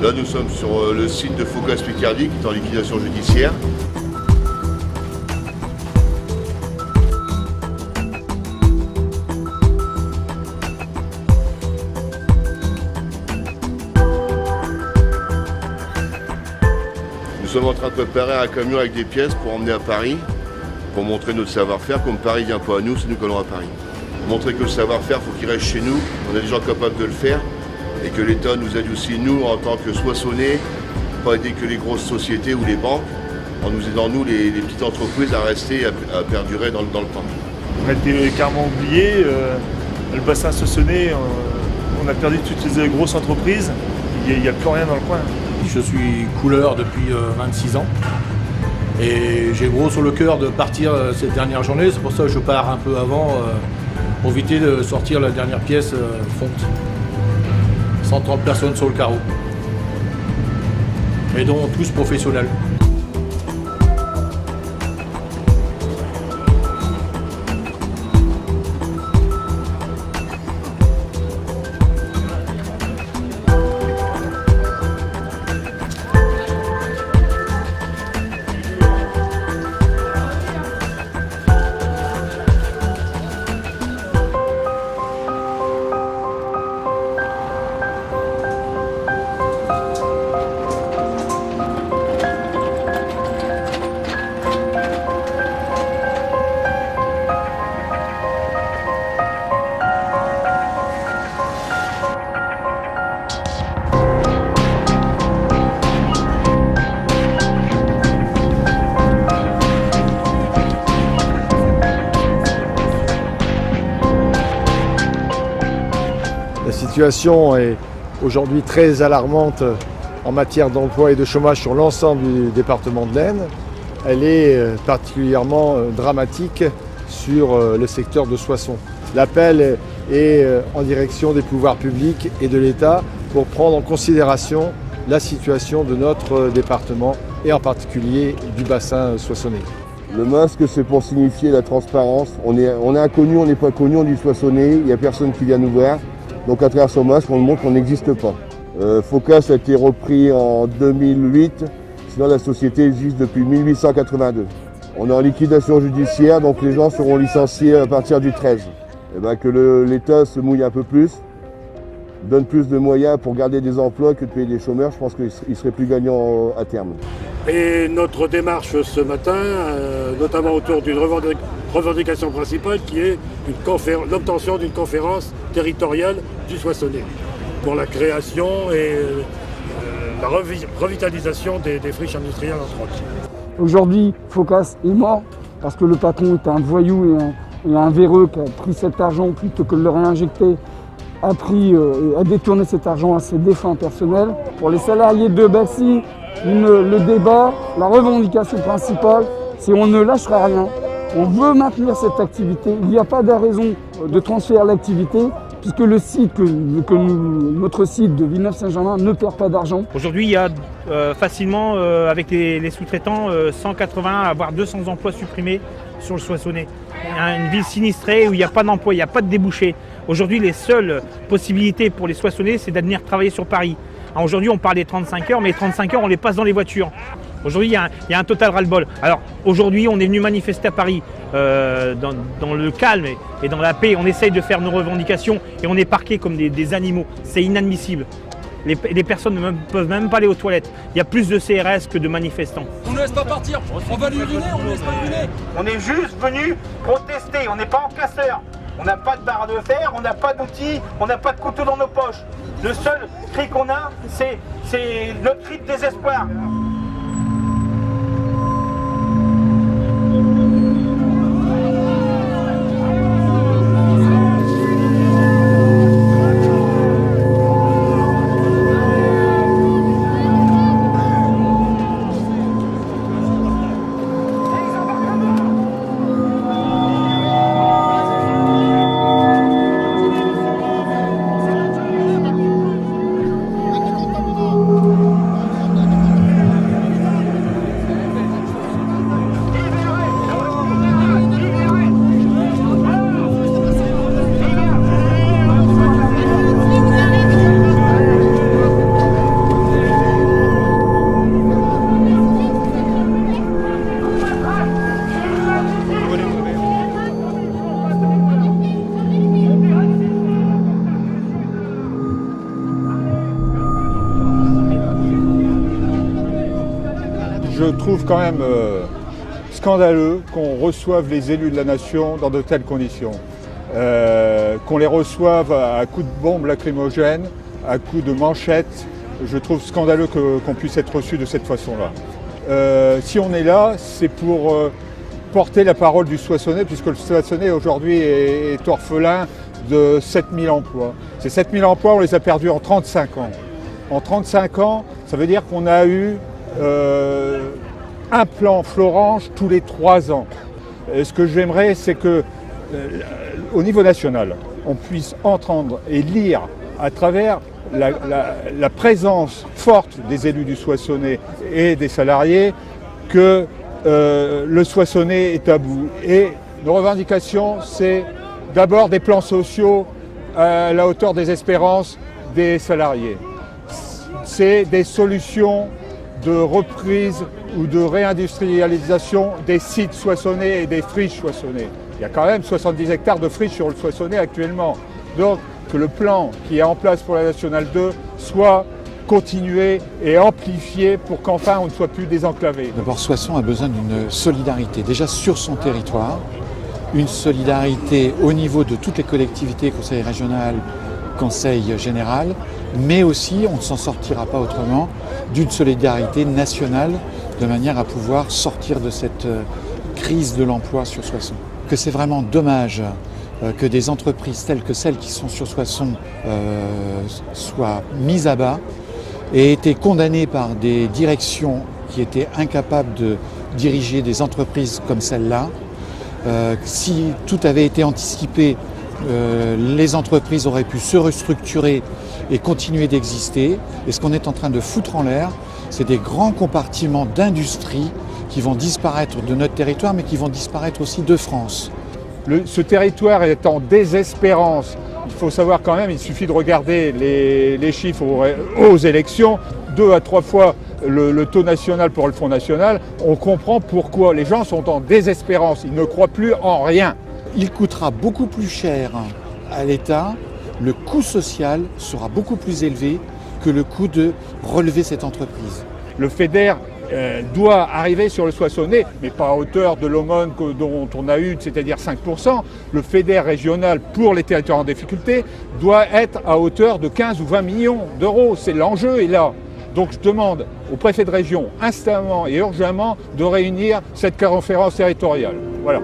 Là, nous sommes sur le site de Phocas Picardie qui est en liquidation judiciaire. Nous sommes en train de préparer un camion avec des pièces pour emmener à Paris, pour montrer notre savoir-faire. Comme Paris ne vient pas à nous, c'est nous qui allons à Paris. Montrer que le savoir-faire, il faut qu'il reste chez nous. On a des gens capables de le faire. Et que l'État nous aide aussi, nous, en tant que Soissonnais, pas aider que les grosses sociétés ou les banques, en nous aidant, nous, les petites entreprises, à rester, à perdurer dans le temps. On a été carrément oubliés. Le bassin Soissonnais, on a perdu toutes les grosses entreprises. Il n'y a plus rien dans le coin. Je suis couleur depuis 26 ans et j'ai gros sur le cœur de partir cette dernière journée. C'est pour ça que je pars un peu avant pour éviter de sortir la dernière pièce fonte. 130 personnes sur le carreau, et dont tous professionnels. La situation est aujourd'hui très alarmante en matière d'emploi et de chômage sur l'ensemble du département de l'Aisne. Elle est particulièrement dramatique sur le secteur de Soissons. L'appel est en direction des pouvoirs publics et de l'État pour prendre en considération la situation de notre département et en particulier du bassin soissonnais. Le masque, c'est pour signifier la transparence. On est inconnu, on n'est pas connu, on dit Soissonnais, il n'y a personne qui vient nous voir. Donc à travers son masque, on montre qu'on n'existe pas. Phocas a été repris en 2008, sinon la société existe depuis 1882. On est en liquidation judiciaire, donc les gens seront licenciés à partir du 13. Et ben que l'État se mouille un peu plus, donne plus de moyens pour garder des emplois que de payer des chômeurs, je pense qu'il serait plus gagnant à terme. Et notre démarche ce matin, notamment autour d'une revendication principale qui est l'obtention d'une conférence territoriale du Soissonnais pour la création et la revitalisation des friches industrielles entre autres. Aujourd'hui, Phocas est mort parce que le patron est un voyou et un véreux qui a pris cet argent plutôt que de le réinjecter, a détourné cet argent à ses défunts personnels. Pour les salariés de Bassy, le débat, la revendication principale, c'est on ne lâchera rien. On veut maintenir cette activité. Il n'y a pas de raison de transférer l'activité puisque le site, notre site de Villeneuve-Saint-Germain ne perd pas d'argent. Aujourd'hui, il y a facilement, avec les sous-traitants, 180 voire 200 emplois supprimés sur le Soissonnais. Il y a une ville sinistrée où il n'y a pas d'emploi, il n'y a pas de débouchés. Aujourd'hui, les seules possibilités pour les Soissonnais, c'est de venir travailler sur Paris. Aujourd'hui, on parle des 35 heures, mais les 35 heures, on les passe dans les voitures. Aujourd'hui, il y a un total ras-le-bol. Alors, aujourd'hui, on est venu manifester à Paris dans le calme et dans la paix. On essaye de faire nos revendications et on est parqués comme des animaux. C'est inadmissible. Les personnes ne peuvent même pas aller aux toilettes. Il y a plus de CRS que de manifestants. On ne laisse pas partir. On va l'uriner, on ne laisse pas uriner. On est juste venu protester. On n'est pas en casseur. On n'a pas de barre de fer, on n'a pas d'outils, on n'a pas de couteau dans nos poches. Le seul cri qu'on a, c'est notre cri de désespoir. trouve quand même scandaleux qu'on reçoive les élus de la nation dans de telles conditions. Qu'on les reçoive à coups de bombes lacrymogènes, à coups de manchettes. Je trouve scandaleux qu'on puisse être reçu de cette façon-là. Si on est là, c'est pour porter la parole du Soissonnais, puisque le Soissonnais aujourd'hui est orphelin de 7000 emplois. Ces 7000 emplois, on les a perdus en 35 ans. En 35 ans, ça veut dire qu'on a eu un plan Florange tous les 3 ans. Et ce que j'aimerais, c'est que au niveau national, on puisse entendre et lire à travers la présence forte des élus du Soissonnais et des salariés que le Soissonnais est à bout. Et nos revendications, c'est d'abord des plans sociaux à la hauteur des espérances des salariés. C'est des solutions de reprise ou de réindustrialisation des sites soissonnais et des friches soissonnais. Il y a quand même 70 hectares de friches sur le Soissonnais actuellement. Donc que le plan qui est en place pour la Nationale 2 soit continué et amplifié pour qu'enfin on ne soit plus désenclavé. D'abord, Soissons a besoin d'une solidarité, déjà sur son territoire, une solidarité au niveau de toutes les collectivités, conseil régional, conseil général, mais aussi, on ne s'en sortira pas autrement, d'une solidarité nationale de manière à pouvoir sortir de cette crise de l'emploi sur Soissons. Que c'est vraiment dommage que des entreprises telles que celles qui sont sur Soissons soient mises à bas et aient été condamnées par des directions qui étaient incapables de diriger des entreprises comme celle-là. Si tout avait été anticipé, les entreprises auraient pu se restructurer et continuer d'exister. Et ce qu'on est en train de foutre en l'air, c'est des grands compartiments d'industrie qui vont disparaître de notre territoire, mais qui vont disparaître aussi de France. Ce territoire est en désespérance. Il faut savoir quand même, il suffit de regarder les chiffres aux élections, 2 à 3 fois le taux national pour le Front National. On comprend pourquoi les gens sont en désespérance, ils ne croient plus en rien. Il coûtera beaucoup plus cher à l'État, le coût social sera beaucoup plus élevé que le coût de relever cette entreprise. Le FEDER doit arriver sur le Soissonnais, mais pas à hauteur de l'aumône dont on a eu, c'est-à-dire 5%. Le FEDER régional pour les territoires en difficulté doit être à hauteur de 15 ou 20 millions d'euros. C'est l'enjeu est là. Donc je demande au préfet de région instamment et urgemment de réunir cette conférence territoriale. Voilà.